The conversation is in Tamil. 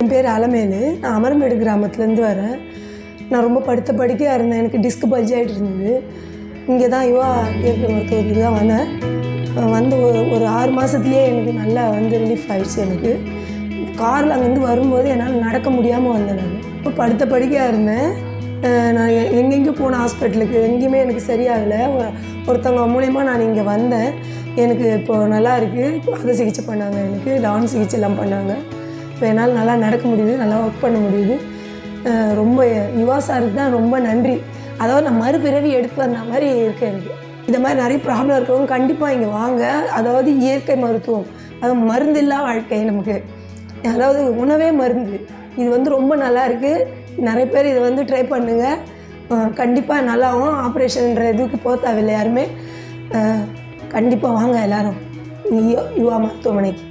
என் பேர் அலமேலு. நான் அமரமேடு கிராமத்துலேருந்து வரேன். நான் ரொம்ப படுத்த படுக்கையாக இருந்தேன். எனக்கு டிஸ்க் பல்ஜ் ஆகிட்டு இருந்தது. இங்கே தான் யுவா இயற்கை மருத்துவத்துக்கு தான் வந்தேன். வந்து ஒரு 6 மாதத்துலேயே எனக்கு நல்லா ரிலீஃப் ஆகிடுச்சு. எனக்கு காரில் அங்கேருந்து வரும்போது என்னால் நடக்க முடியாமல் வந்தேன். நான் இப்போ படுத்த படுக்கையாக இருந்தேன். நான் எங்கெங்கேயும் போனேன் ஹாஸ்பிட்டலுக்கு, எங்கேயுமே எனக்கு சரியாகலை. ஒருத்தவங்க மூலயமா நான் இங்கே வந்தேன். எனக்கு இப்போது நல்லா இருக்குது. இப்போ அறுவை சிகிச்சை பண்ணாங்க, எனக்கு டவுன் சிகிச்சை எல்லாம் பண்ணாங்க. இப்போ என்னால் நல்லா நடக்க முடியுது, நல்லா ஒர்க் பண்ண முடியுது. ரொம்ப யுவா சாருக்கு தான் ரொம்ப நன்றி. அதாவது நான் மறுபிறவி எடுத்து வந்த மாதிரி இருக்குது எனக்கு. இந்த மாதிரி நிறைய ப்ராப்ளம் இருக்கிறவங்க கண்டிப்பாக இங்கே வாங்க. அதாவது இயற்கை மருத்துவம், அதாவது மருந்தில்லா வாழ்க்கை. நமக்கு அதாவது உணவே மருந்து. இது ரொம்ப நல்லா இருக்குது. நிறைய பேர் இதை ட்ரை பண்ணுங்கள். கண்டிப்பாக நல்லாவும் ஆப்ரேஷன்ன்ற இதுக்கு போக தேவையில்லை யாருமே. கண்டிப்பாக வாங்க எல்லோரும் யுவா மருத்துவமனைக்கு.